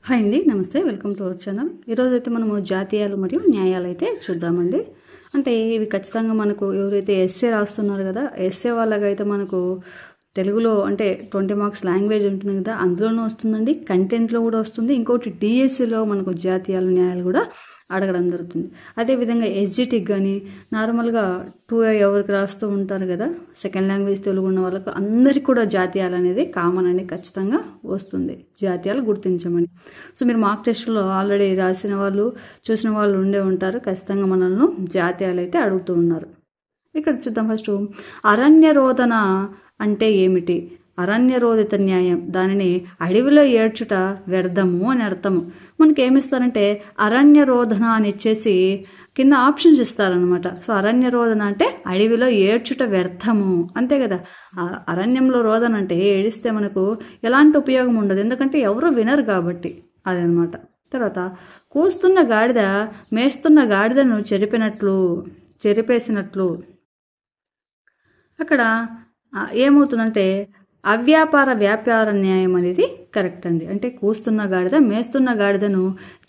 Hi అండి, నమస్తే. Welcome to our channel. ఈరోజైతే మనము జాతీయాలు మరియు న్యాయాలు అయితే చూద్దామండి. అంటే ఇవి ఖచ్చితంగా మనకు ఎవరైతే ఎస్ఏ రాస్తున్నారు కదా, ఎస్ఏ వాళ్ళకైతే మనకు తెలుగులో అంటే 20 మార్క్స్ లాంగ్వేజ్ ఉంటుంది కదా, అందులోనూ వస్తుందండి, కంటెంట్లో కూడా వస్తుంది. ఇంకోటి డిఎస్సిలో మనకు జాతీయాలు న్యాయాలు కూడా అడగడం జరుగుతుంది. అదేవిధంగా ఎస్జిటికి కానీ నార్మల్గా 2A ఎవరికి రాస్తూ ఉంటారు కదా, సెకండ్ లాంగ్వేజ్ తెలుగు ఉన్న వాళ్ళకు అందరికీ కూడా జాతీయాలు అనేది కామన్ అని ఖచ్చితంగా వస్తుంది, జాతీయాలు గుర్తించమని. సో మీరు మార్క్ టెస్ట్లో ఆల్రెడీ రాసిన వాళ్ళు చూసిన వాళ్ళు ఉండే ఉంటారు. ఖచ్చితంగా మనల్ని జాతీయాలు అయితే అడుగుతూ ఉన్నారు. ఇక్కడ చూద్దాం. ఫస్ట్ అరణ్య రోదన అంటే ఏమిటి? అరణ్యరోధిత న్యాయం, దానిని అడవిలో ఏడ్చుట వ్యర్థము అని అర్థము. మనకి ఏమిస్తారంటే అరణ్య రోదన అని ఇచ్చేసి కింద ఆప్షన్స్ ఇస్తారనమాట. సో అరణ్య రోదన అంటే అడవిలో ఏడ్చుట వ్యర్థము, అంతే కదా. అరణ్యంలో రోదన అంటే ఏడిస్తే మనకు ఎలాంటి ఉపయోగం ఉండదు, ఎందుకంటే ఎవరు వినరు కాబట్టి అదనమాట. తర్వాత కూస్తున్న గాడిద మేస్తున్న గాడిదను చెరిపేసినట్లు. అక్కడ ఏమవుతుందంటే వ్యాపార న్యాయం అనేది కరెక్ట్ అండి. అంటే కూస్తున్న గాడిద మేస్తున్న గాడిదను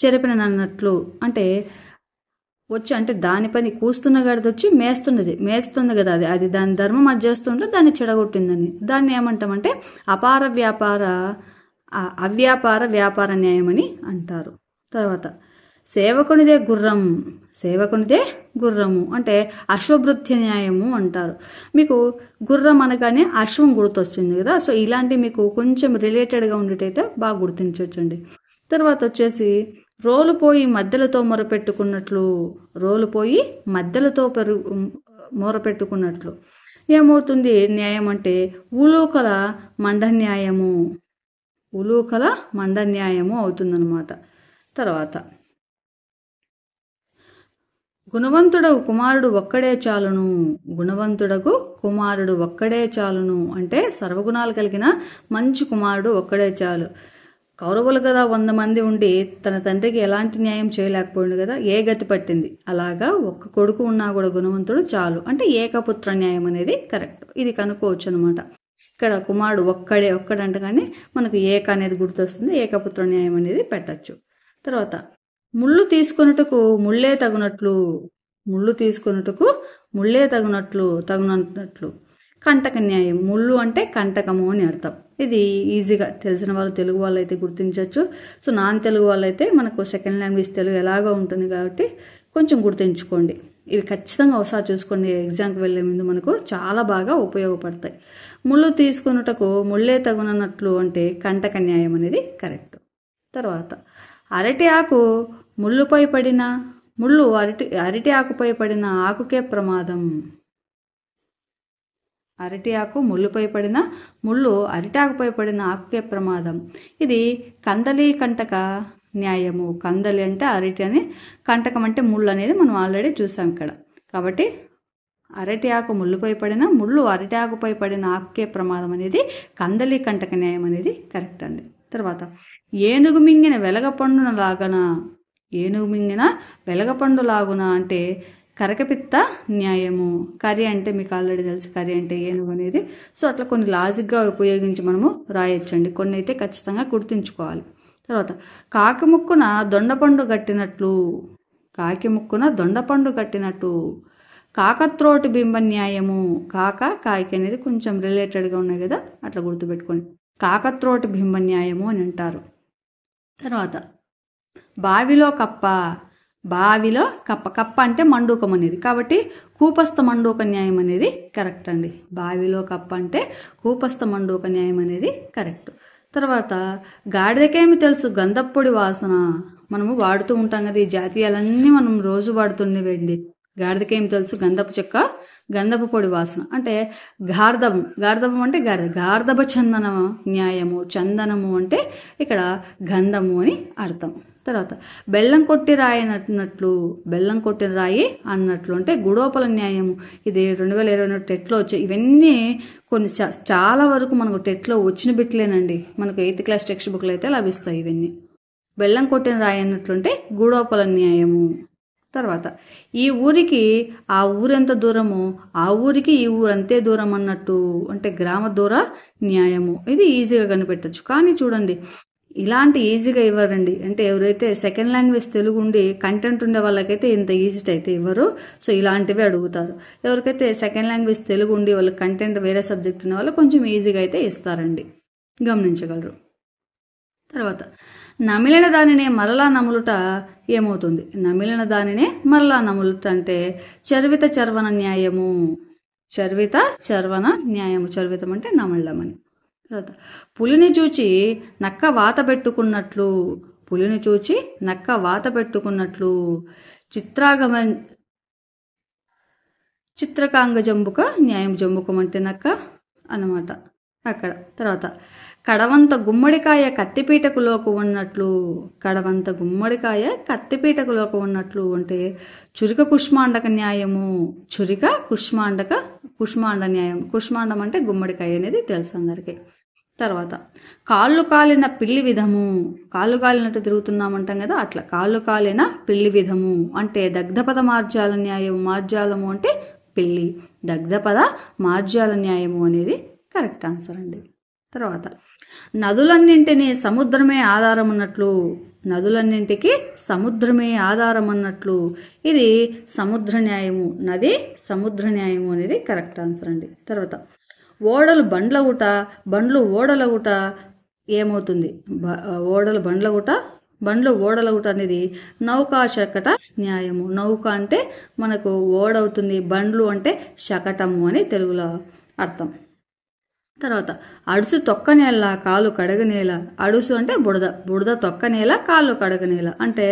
చెరిపినన్నట్లు అంటే అంటే దాని పని కూస్తున్న గాడిద వచ్చి మేస్తుంది కదా, అది దాని ధర్మం అది చేస్తుంటే దాన్ని చెడగొట్టిందని, దాన్ని ఏమంటామంటే అవ్యాపార వ్యాపార న్యాయం అని అంటారు. తర్వాత సేవకునిదే గుర్రము అంటే అశ్వభృత్య న్యాయము అంటారు. మీకు గుర్రం అనగానే అశ్వం గుర్తొచ్చింది కదా, సో ఇలాంటి మీకు కొంచెం రిలేటెడ్గా ఉండేటైతే బాగా గుర్తించవచ్చండి. తర్వాత వచ్చేసి రోలుపోయి మధ్యలతో మొరపెట్టుకున్నట్లు ఏమవుతుంది న్యాయం అంటే ఉలూకల మండ న్యాయము అవుతుందన్నమాట. తర్వాత గుణవంతుడకు కుమారుడు ఒక్కడే చాలును అంటే సర్వగుణాలు కలిగిన మంచి కుమారుడు ఒక్కడే చాలు. కౌరవులు కదా 100 మంది ఉండి తన తండ్రికి ఎలాంటి న్యాయం చేయలేకపోయింది కదా, ఏ గతి పట్టింది. అలాగా ఒక్క కొడుకు ఉన్నా కూడా గుణవంతుడు చాలు అంటే ఏకపుత్ర న్యాయం అనేది కరెక్ట్. ఇది కనుక్కోవచ్చు అనమాట. ఇక్కడ కుమారుడు ఒక్కడంటే కానీ మనకు ఏక అనేది గుర్తొస్తుంది, ఏకపుత్ర న్యాయం అనేది పెట్టచ్చు. తర్వాత ముళ్ళు తీసుకొనుటకు ముళ్ళే తగునట్లు కంటక న్యాయం. ముళ్ళు అంటే కంటకము అని అర్థం. ఇది ఈజీగా తెలిసిన వాళ్ళు తెలుగు వాళ్ళు అయితే గుర్తించవచ్చు. సో నాన్ తెలుగు వాళ్ళు అయితే మనకు సెకండ్ లాంగ్వేజ్ తెలుగు ఎలాగో ఉంటుంది కాబట్టి కొంచెం గుర్తుంచుకోండి. ఇవి ఖచ్చితంగా ఒకసారి చూసుకోండి, ఎగ్జామ్కి వెళ్ళే ముందు మనకు చాలా బాగా ఉపయోగపడతాయి. ముళ్ళు తీసుకొనుటకు ముళ్ళే తగునట్లు అంటే కంటక న్యాయం అనేది కరెక్ట్. తర్వాత అరటి ఆకు అరటి ఆకుపై పడిన ఆకుకే ప్రమాదం. ముళ్ళు అరిటాకుపై పడిన ఆకుకే ప్రమాదం. ఇది కందలి కంటక న్యాయము. కందలి అంటే అరటి అని, కంటకం అంటే ముళ్ళు అనేది మనం ఆల్రెడీ చూసాం ఇక్కడ. కాబట్టి అరటి ఆకు ముళ్ళు అరటి ఆకుపై పడిన ఆకుకే ప్రమాదం అనేది కందలి కంటక న్యాయం అనేది కరెక్ట్ అండి. తర్వాత ఏనుగు మింగిన వెలగపండు లాగున అంటే కరకపిత్త న్యాయము. కరి అంటే మీకు ఆల్రెడీ తెలుసు, కరి అంటే ఏనుగు అనేది. సో అట్లా కొన్ని లాజిక్గా ఉపయోగించి మనము రాయొచ్చండి, కొన్ని అయితే ఖచ్చితంగా గుర్తుంచుకోవాలి. తర్వాత కాకి ముక్కున దొండపండు కట్టినట్టు కాకత్రోటి బింబ న్యాయము. కాకి అనేది కొంచెం రిలేటెడ్గా ఉన్నాయి కదా, అట్లా గుర్తుపెట్టుకోండి. కాకత్రోటి బింబ న్యాయము అని అంటారు. తర్వాత బావిలో కప్ప అంటే మండూకం అనేది, కాబట్టి కూపస్థ మండూక న్యాయం అనేది కరెక్ట్ అండి. బావిలో కప్ప అంటే కూపస్థ మండూక న్యాయం అనేది కరెక్ట్. తర్వాత గాడిదకేమి తెలుసు గంధప్పొడి వాసన. మనము వాడుతూ ఉంటాం కదా, ఈ జాతీయాలన్నీ మనం రోజు వాడుతుండేవండి. గాడిదకేమి తెలుసు గంధపు పొడి వాసన అంటే గార్ధబం అంటే గార్ధబ చందన న్యాయము. చందనము అంటే ఇక్కడ గంధము అని అర్థం. తర్వాత బెల్లం కొట్టిన రాయి అన్నట్లు అంటే గుడోపల న్యాయము. ఇది 2021 టెట్లో వచ్చాయి. ఇవన్నీ కొన్ని చాలా వరకు మనకు టెట్లో వచ్చిన బిట్లేనండి, మనకు 8th క్లాస్ టెక్స్ట్ బుక్లు అయితే లభిస్తాయి ఇవన్నీ. బెల్లం కొట్టిన రాయి అన్నట్లుంటే గుడోపల న్యాయము. తర్వాత ఈ ఊరికి ఆ ఊరెంత దూరమో ఆ ఊరికి ఈ ఊరు అంతే దూరం అన్నట్టు అంటే గ్రామ దూర న్యాయము. ఇది ఈజీగా కనిపెట్టచ్చు. కానీ చూడండి ఇలాంటి ఈజీగా ఇవ్వరండి. అంటే ఎవరైతే సెకండ్ లాంగ్వేజ్ తెలుగు ఉండి కంటెంట్ ఉండే వాళ్ళకైతే ఇంత ఈజీ అయితే ఇవ్వరు. సో ఇలాంటివి అడుగుతారు. ఎవరికైతే సెకండ్ లాంగ్వేజ్ తెలుగు ఉండి వాళ్ళకి కంటెంట్ వేరే సబ్జెక్ట్ ఉన్న వాళ్ళు కొంచెం ఈజీగా అయితే ఇస్తారండి, గమనించగలరు. తర్వాత నమిలిన దానినే మరలా నములుట ఏమవుతుంది? నమిలిన దానినే మరలా నములుట అంటే చర్విత చర్వణ న్యాయము. చర్విత చర్వణ న్యాయము. చర్వితం అంటే నమలమని. తర్వాత పులిని చూచి నక్క వాత పెట్టుకున్నట్లు. పులిని చూచి నక్క వాత పెట్టుకున్నట్లు. చిత్రకాంగ జంబుక న్యాయం. జంబుకం అంటే నక్క అన్నమాట అక్కడ. తర్వాత కడవంత గుమ్మడికాయ కత్తిపీటకు లోకు ఉన్నట్లు. కడవంత గుమ్మడికాయ కత్తిపీటకు లోకు ఉన్నట్లు అంటే చురిక కుష్మాండక న్యాయము. చురిక కుష్మాండ న్యాయం. కుష్మాండం అంటే గుమ్మడికాయ అనేది తెలుసు అందరికీ. తర్వాత కాళ్ళు కాలిన పిల్లి విధము. కాళ్ళు కాలినట్టు తిరుగుతున్నామంటాం కదా, అట్లా కాళ్ళు కాలిన పిల్లి విధము అంటే దగ్ధపద మార్జాల న్యాయము. మార్జాలము అంటే పిల్లి. దగ్ధపద మార్జాల న్యాయము అనేది కరెక్ట్ ఆన్సర్ అండి. తర్వాత నదులన్నింటినీ సముద్రమే ఆధారం అన్నట్లు. నదులన్నింటికి సముద్రమే ఆధారం అన్నట్లు. ఇది సముద్ర న్యాయము. నది సముద్ర న్యాయము అనేది కరెక్ట్ ఆన్సర్ అండి. తర్వాత ఓడలు బండ్లగుట బండ్లు ఓడలగుట ఏమవుతుంది? ఓడలు బండ్లగుట బండ్లు ఓడలగుట అనేది నౌకా శకట న్యాయము. నౌక అంటే మనకు ఓడవుతుంది, బండ్లు అంటే శకటము అని తెలుగులో అర్థం. తర్వాత అడుసు తొక్కనేల కాలు కడగనేల. అడుసు అంటే బుడద తొక్కనేల కాళ్ళు కడగనేల అంటే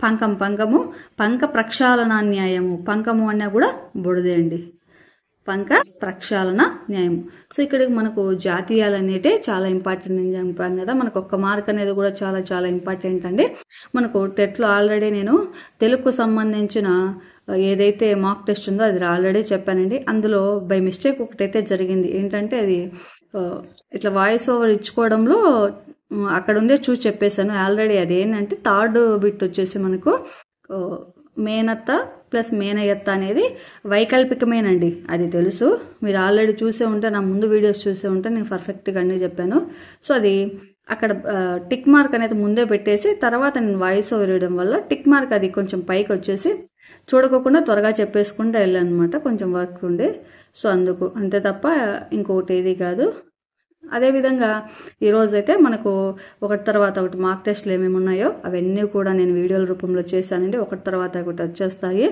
పంకము. పంక ప్రక్షాళన న్యాయము. పంకము అన్నా కూడా బుడదే అండి. పంక ప్రక్షాళన న్యాయం. సో ఇక్కడికి మనకు జాతీయాలు అనేవి చాలా ఇంపార్టెంట్ అని చెప్పాను కదా, మనకు ఒక్క మార్క్ అనేది కూడా చాలా చాలా ఇంపార్టెంట్ అండి. మనకు టెట్లో ఆల్రెడీ నేను తెలుగుకు సంబంధించిన ఏదైతే మాక్ టెస్ట్ ఉందో అది ఆల్రెడీ చెప్పానండి. అందులో బై మిస్టేక్ ఒకటైతే జరిగింది. ఏంటంటే అది ఇట్లా వాయిస్ ఓవర్ ఇచ్చుకోవడంలో అక్కడ ఉండే చూసి చెప్పేశాను ఆల్రెడీ. అది ఏంటంటే థర్డ్ బిట్ వచ్చేసి మనకు మేనత్త ప్లస్ మేనయత్త అనేది వైకల్పికమేనండి. అది తెలుసు, మీరు ఆల్రెడీ చూసే ఉంటే, నా ముందు వీడియోస్ చూసే ఉంటే నేను పర్ఫెక్ట్గా అన్నీ చెప్పాను. సో అది అక్కడ టిక్ మార్క్ అనేది ముందే పెట్టేసి తర్వాత నేను వాయిస్ ఓవర్ వేయడం వల్ల టిక్ మార్క్ అది కొంచెం పైకి వచ్చేసి చూడకోకుండా త్వరగా చెప్పేసుకుంటూ వెళ్ళాను అనమాట, కొంచెం వర్క్ ఉండే. సో అందుకు అంతే తప్ప ఇంకొకటి ఏది కాదు. అదేవిధంగా ఈరోజైతే మనకు ఒకటి తర్వాత ఒకటి మార్క్ టెస్ట్లు ఏమేమి ఉన్నాయో అవన్నీ కూడా నేను వీడియోల రూపంలో చేశానండి. ఒకటి తర్వాత ఒకటి వచ్చేస్తాయి.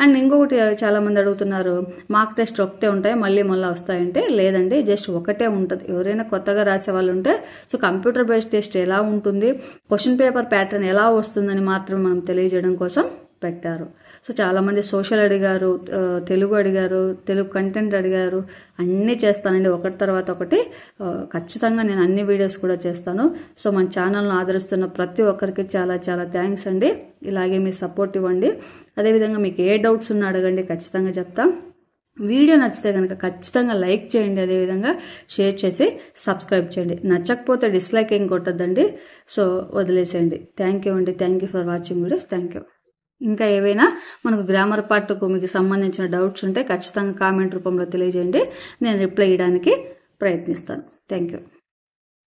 అండ్ ఇంకొకటి చాలామంది అడుగుతున్నారు, మార్క్ టెస్ట్ ఒకటే ఉంటాయి మళ్ళీ వస్తాయంటే, లేదండి, జస్ట్ ఒకటే ఉంటుంది. ఎవరైనా కొత్తగా రాసే వాళ్ళు ఉంటే సో కంప్యూటర్ బేస్డ్ టెస్ట్ ఎలా ఉంటుంది, క్వశ్చన్ పేపర్ ప్యాటర్న్ ఎలా వస్తుందని మాత్రం మనం తెలియజేయడం కోసం పెట్టారు. సో చాలామంది సోషల్ అడిగారు, తెలుగు అడిగారు, తెలుగు కంటెంట్ అడిగారు. అన్నీ చేస్తానండి ఒకటి తర్వాత ఒకటి. ఖచ్చితంగా నేను అన్ని వీడియోస్ కూడా చేస్తాను. సో మన ఛానల్ను ఆదరిస్తున్న ప్రతి ఒక్కరికి చాలా చాలా థ్యాంక్స్ అండి. ఇలాగే మీ సపోర్ట్ ఇవ్వండి. అదేవిధంగా మీకు ఏ డౌట్స్ ఉన్నా అడగండి, ఖచ్చితంగా చెప్తాం. వీడియో నచ్చితే కనుక ఖచ్చితంగా లైక్ చేయండి, అదేవిధంగా షేర్ చేసి సబ్స్క్రైబ్ చేయండి. నచ్చకపోతే డిస్లైక్ ఏం కొట్టద్దండి, సో వదిలేసేయండి. థ్యాంక్ యూ అండి. Thank you for watching videos. Thank you. ఇంకా ఏవైనా మనకు గ్రామర్ పార్ట్కు మీకు సంబంధించిన డౌట్స్ ఉంటే ఖచ్చితంగా కామెంట్ రూపంలో తెలియజేయండి, నేను రిప్లై ఇవ్వడానికి ప్రయత్నిస్తాను. Thank you.